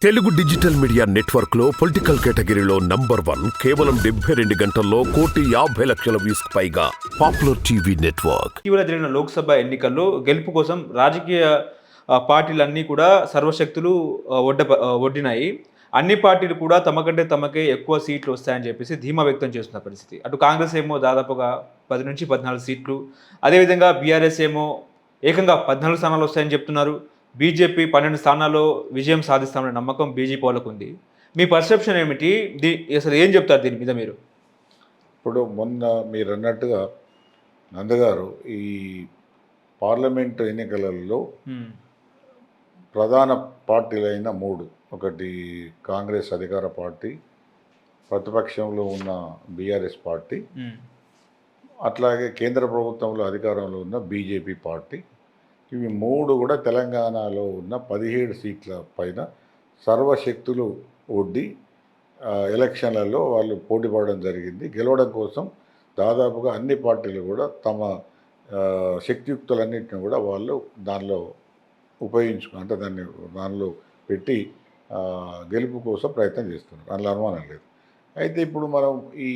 Telugu digital media network లో political కేటగిరీలో number 1 కేవలం 72 గంటల్లో 1,50,00,000 వ్యూస్ పైగా పాపులర్ టీవీ నెట్వర్క్. ఇటీవల జరిగిన లోక్సభ ఎన్నికల్లో గెలుపు కోసం రాజకీయ పార్టీలన్నీ కూడా సర్వశక్తులు ఒడ్డినాయి. అన్ని పార్టీలు కూడా తమకంటే తమకే ఎక్కువ సీట్లు వస్తాయని చెప్పేసి ధీమా వ్యక్తం చేస్తున్న పరిస్థితి. అటు కాంగ్రెస్ ఏమో దాదాపుగా 10 నుంచి 14 సీట్లు, అదేవిధంగా బీఆర్ఎస్ ఏమో ఏకంగా 14 స్థానాలు వస్తాయని చెప్తున్నారు. బీజేపీ 12 స్థానాల్లో విజయం సాధిస్తామనే నమ్మకం బీజేపీ వాళ్ళకు ఉంది. మీ పర్సెప్షన్ ఏమిటి? అసలు ఏం చెప్తారు దీని మీద మీరు? ఇప్పుడు మొన్న మీరన్నట్టుగా నందగారు ఈ పార్లమెంటు ఎన్నికలలో ప్రధాన పార్టీలైన 3, ఒకటి కాంగ్రెస్ అధికార పార్టీ, ప్రతిపక్షంలో ఉన్న బీఆర్ఎస్ పార్టీ, అట్లాగే కేంద్ర ప్రభుత్వంలో అధికారంలో ఉన్న బీజేపీ పార్టీ, ఇవి 3 కూడా తెలంగాణలో ఉన్న 17 సీట్ల పైన సర్వశక్తులు ఒడ్డి ఎలక్షన్లలో వాళ్ళు పోటీ పడడం జరిగింది. గెలవడం కోసం దాదాపుగా అన్ని పార్టీలు కూడా తమ శక్తియుక్తులన్నింటినీ కూడా వాళ్ళు దానిలో అంటే దానిలో పెట్టి గెలుపు కోసం ప్రయత్నం చేస్తున్నారు. అందులో అనుమానం లేదు. అయితే ఇప్పుడు మనం ఈ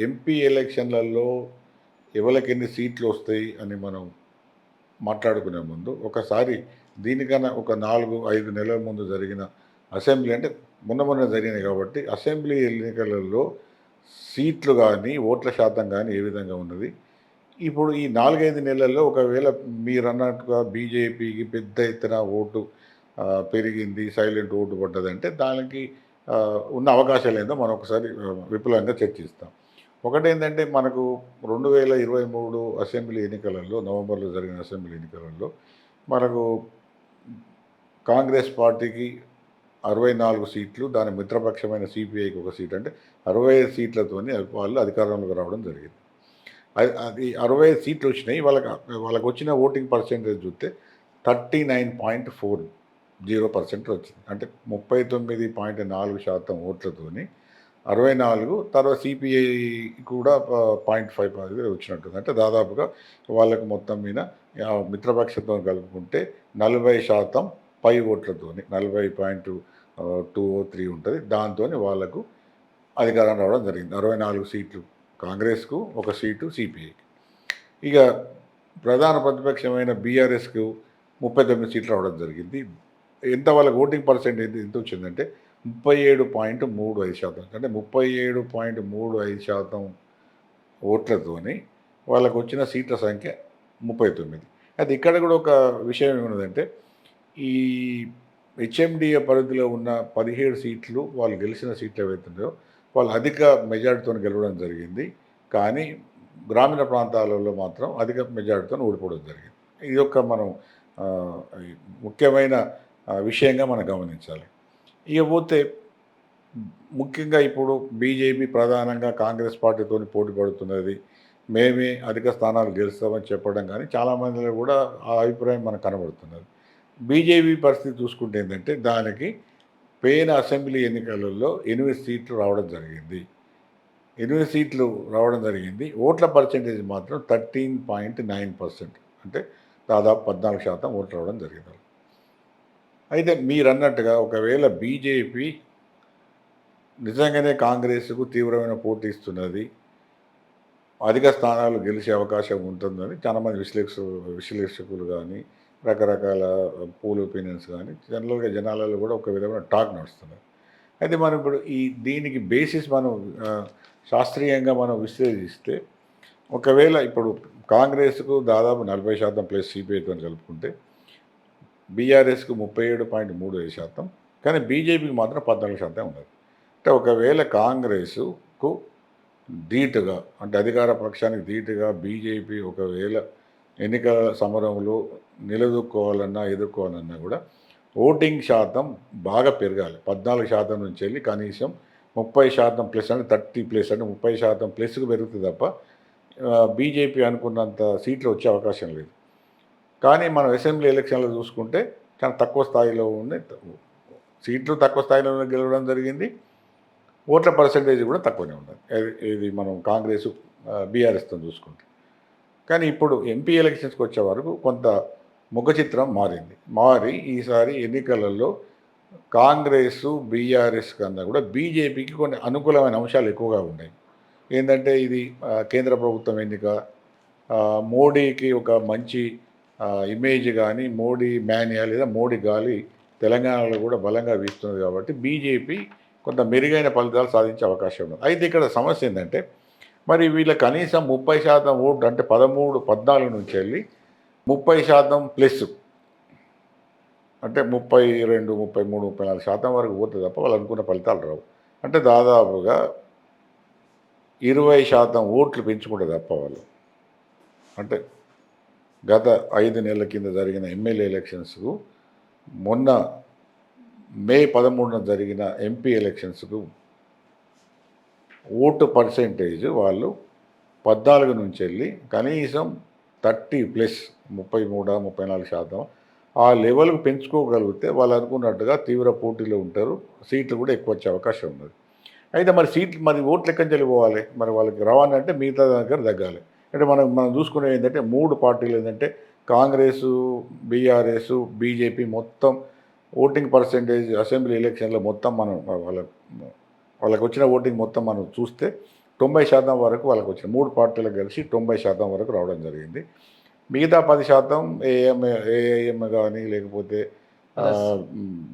ఎంపీ ఎలక్షన్లలో ఎవరికి ఎన్ని సీట్లు వస్తాయి అని మనం మాట్లాడుకునే ముందు ఒకసారి దీనికన్నా ఒక 4-5 నెలల ముందు జరిగిన అసెంబ్లీ, అంటే మొన్న జరిగినాయి కాబట్టి అసెంబ్లీ ఎన్నికలలో సీట్లు కానీ ఓట్ల శాతం కానీ ఏ విధంగా ఉన్నది, ఇప్పుడు ఈ 4-5 నెలల్లో ఒకవేళ మీరు అన్నట్టుగా బీజేపీకి పెద్ద ఎత్తున ఓటు పెరిగింది, సైలెంట్ ఓటు పడ్డదంటే దానికి ఉన్న అవకాశాలు ఏందో మనం ఒకసారి విపులంగా చర్చిస్తాం. ఒకటేంటంటే మనకు 2023 అసెంబ్లీ ఎన్నికలలో, నవంబర్లో జరిగిన అసెంబ్లీ ఎన్నికలలో మనకు కాంగ్రెస్ పార్టీకి 64 సీట్లు, దాని మిత్రపక్షమైన సిపిఐకి 1 సీట్, అంటే 65 సీట్లతోని వాళ్ళు అధికారంలోకి రావడం జరిగింది. అది 65 సీట్లు వచ్చినాయి. వాళ్ళకి వచ్చిన ఓటింగ్ పర్సెంటేజ్ చూస్తే 39.40% వచ్చింది. అంటే 39.4% ఓట్లతోని 64, తర్వాత సిపిఐ కూడా 0.5 వచ్చినట్టుంది. అంటే దాదాపుగా వాళ్ళకు మొత్తం మీద మిత్రపక్షంతో కలుపుకుంటే 40% పై ఓట్లతోని 40.203 ఉంటుంది. దాంతో వాళ్ళకు అధికారం రావడం జరిగింది. 64 సీట్లు కాంగ్రెస్కు, 1 సీటు సిపిఐకి. ఇక ప్రధాన ప్రతిపక్షమైన బీఆర్ఎస్కు 39 సీట్లు రావడం జరిగింది. ఎంత వాళ్ళకి ఓటింగ్ పర్సెంటేజ్ ఎంత వచ్చిందంటే 37.35%. అంటే 37.35% ఓట్లతోని వాళ్ళకు వచ్చిన సీట్ల సంఖ్య 39. అయితే ఇక్కడ కూడా ఒక విషయం ఏమున్నదంటే, ఈ హెచ్ఎండిఏ పరిధిలో ఉన్న 17 సీట్లు వాళ్ళు గెలిచిన సీట్లు ఏవైతుందో వాళ్ళు అధిక మెజార్టీతో గెలవడం జరిగింది. కానీ గ్రామీణ ప్రాంతాలలో మాత్రం అధిక మెజార్టీతో ఓడిపోవడం జరిగింది. ఇది ఒక మనం ముఖ్యమైన విషయంగా మనం గమనించాలి. ఇకపోతే ముఖ్యంగా ఇప్పుడు బీజేపీ ప్రధానంగా కాంగ్రెస్ పార్టీతో పోటీ పడుతున్నది, మేమే అధిక స్థానాలు గెలుస్తామని చెప్పడం కానీ చాలామందిలో కూడా ఆ అభిప్రాయం మనకు కనబడుతున్నది. బీజేపీ పరిస్థితి చూసుకుంటే ఏంటంటే, దానికి పోయిన అసెంబ్లీ ఎన్నికలలో 8 సీట్లు రావడం జరిగింది. 8 సీట్లు రావడం జరిగింది. ఓట్ల పర్సెంటేజ్ మాత్రం 13.9%, అంటే దాదాపు 14% ఓట్లు రావడం జరిగింది. అయితే మీరు అన్నట్టుగా ఒకవేళ బీజేపీ నిజంగానే కాంగ్రెస్కు తీవ్రమైన పోటీ ఇస్తున్నది, అధిక స్థానాలు గెలిచే అవకాశం ఉంటుందని చాలామంది విశ్లేషకులు కానీ, రకరకాల పోల్ ఒపీనియన్స్ కానీ, జనరల్గా జనాలలో కూడా ఒక విధమైన టాక్ నడుస్తున్నది. అయితే మనం ఇప్పుడు దీనికి బేసిస్ మనం శాస్త్రీయంగా మనం విశ్లేషిస్తే, ఒకవేళ ఇప్పుడు కాంగ్రెస్కు దాదాపు 40% ప్లస్ సిపిఐతో కలుపుకుంటే, బీఆర్ఎస్కు 37.35%, కానీ బీజేపీకి మాత్రం 14% ఉన్నది. అంటే ఒకవేళ కాంగ్రెస్కు ధీటుగా, అంటే అధికార పక్షానికి ధీటుగా బీజేపీ ఒకవేళ ఎన్నికల సమరంలో నిలదొక్కోవాలన్నా ఎదుర్కోవాలన్నా కూడా ఓటింగ్ శాతం బాగా పెరగాలి. 14% నుంచి వెళ్ళి కనీసం 30% ప్లస్, అంటే 30+, అంటే 30% ప్లస్కు పెరుగుతుంది తప్ప బీజేపీ అనుకున్నంత సీట్లు వచ్చే అవకాశం లేదు. కానీ మనం అసెంబ్లీ ఎలక్షన్లో చూసుకుంటే చాలా తక్కువ స్థాయిలో ఉన్నాయి, సీట్లు తక్కువ స్థాయిలో గెలవడం జరిగింది, ఓట్ల పర్సెంటేజ్ కూడా తక్కువనే ఉన్నది. ఇది మనం కాంగ్రెస్ బీఆర్ఎస్తో చూసుకుంటే. కానీ ఇప్పుడు ఎంపీ ఎలక్షన్స్కి వచ్చే వరకు కొంత ముఖ చిత్రం మారి ఈసారి ఎన్నికలలో కాంగ్రెస్ బీఆర్ఎస్ కన్నా కూడా బీజేపీకి కొన్ని అనుకూలమైన అంశాలు ఎక్కువగా ఉన్నాయి. ఏంటంటే ఇది కేంద్ర ప్రభుత్వం ఎన్నిక, మోడీకి ఒక మంచి ఇమేజ్ కానీ, మోడీ మేనియా లేదా మోడీ గాలి తెలంగాణలో కూడా బలంగా వీస్తున్నది కాబట్టి బీజేపీ కొంత మెరుగైన ఫలితాలు సాధించే అవకాశం ఉంది. అయితే ఇక్కడ సమస్య ఏంటంటే మరి వీళ్ళ కనీసం 30% ఓటు అంటే 13, 14 నుంచి వెళ్ళి 30% ప్లస్ అంటే 32, 33, 34% వరకు పోతే తప్ప వాళ్ళు అనుకున్న ఫలితాలు రావు. అంటే దాదాపుగా 20% ఓట్లు పెంచుకుంటే తప్ప వాళ్ళు అంటే గత 5 నెలల కింద జరిగిన ఎమ్మెల్యే ఎలక్షన్స్కు మొన్న మే 13న జరిగిన ఎంపీ ఎలక్షన్స్కు ఓటు పర్సెంటేజ్ వాళ్ళు 14 నుంచి వెళ్ళి కనీసం 30 ప్లస్ 33, 34% ఆ లెవెల్కు పెంచుకోగలిగితే వాళ్ళు అనుకున్నట్టుగా తీవ్ర పోటీలో ఉంటారు, సీట్లు కూడా ఎక్కువ వచ్చే అవకాశం ఉన్నది. అయితే మరి సీట్లు మరి ఓట్లు ఎక్కడి నుంచి పోవాలి, మరి వాళ్ళకి రవాణా అంటే మిగతా దగ్గర తగ్గాలి. అంటే మనం చూసుకునేది ఏంటంటే 3 పార్టీలు ఏంటంటే కాంగ్రెసు, బీఆర్ఎస్, బీజేపీ మొత్తం ఓటింగ్ పర్సెంటేజ్ అసెంబ్లీ ఎలక్షన్లో మొత్తం మనం వాళ్ళకి వచ్చిన ఓటింగ్ మొత్తం మనం చూస్తే 90% వరకు వాళ్ళకి వచ్చిన 3 పార్టీలకు కలిసి 90% వరకు రావడం జరిగింది. మిగతా 10% ఏఐఎం కానీ లేకపోతే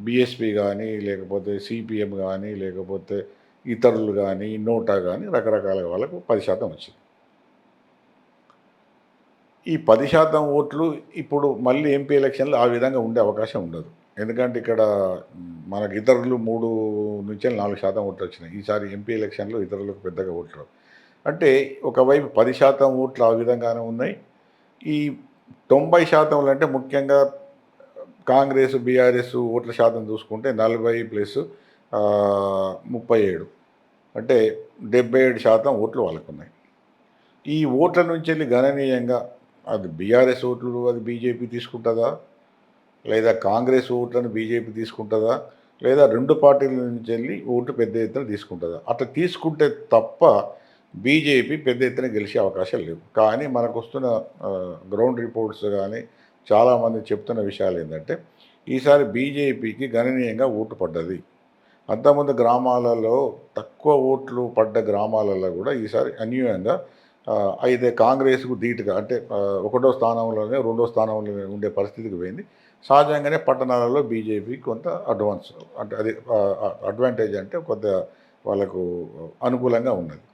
బీఎస్పీ కానీ లేకపోతే సిపిఎం కానీ లేకపోతే ఇతరులు కానీ నోటా కానీ రకరకాల వాళ్ళకు 10% వచ్చింది. ఈ 10% ఓట్లు ఇప్పుడు మళ్ళీ ఎంపీ ఎలక్షన్లో ఆ విధంగా ఉండే అవకాశం ఉండదు. ఎందుకంటే ఇక్కడ మనకు ఇతరులు 3 నుంచి 4% ఓట్లు వచ్చినాయి. ఈసారి ఎంపీ ఎలక్షన్లో ఇతరులకు పెద్దగా ఓట్లు అంటే ఒకవైపు 10% ఓట్లు ఆ విధంగానే ఉన్నాయి. ఈ 90% అంటే ముఖ్యంగా కాంగ్రెస్ బీఆర్ఎస్ ఓట్ల శాతం చూసుకుంటే 40 ప్లస్ 37 అంటే 77% ఓట్లు వాళ్ళకు ఉన్నాయి. ఈ ఓట్ల నుంచి వెళ్ళి గణనీయంగా అది బీఆర్ఎస్ ఓట్లు అది బీజేపీ తీసుకుంటుందా, లేదా కాంగ్రెస్ ఓట్లను బీజేపీ తీసుకుంటుందా, లేదా 2 పార్టీల నుంచి వెళ్ళి ఓట్లు పెద్ద ఎత్తున తీసుకుంటుందా? అట్లా తీసుకుంటే తప్ప బీజేపీ పెద్ద ఎత్తున గెలిచే అవకాశాలు లేవు. కానీ మనకు వస్తున్న గ్రౌండ్ రిపోర్ట్స్ కానీ చాలామంది చెప్తున్న విషయాలు ఏంటంటే ఈసారి బీజేపీకి గణనీయంగా ఓటు పడ్డది. అంతకుముందు గ్రామాలలో తక్కువ ఓట్లు పడ్డ గ్రామాలలో కూడా ఈసారి అన్యూనంగా అయితే కాంగ్రెస్కు ధీటుగా అంటే 1వ స్థానంలోనే 2వ స్థానంలో ఉండే పరిస్థితికి పోయింది. సహజంగానే పట్టణాలలో బీజేపీ కొంత అడ్వాన్స్ అంటే అది అడ్వాంటేజ్ అంటే కొంత వాళ్ళకు అనుకూలంగా ఉన్నది.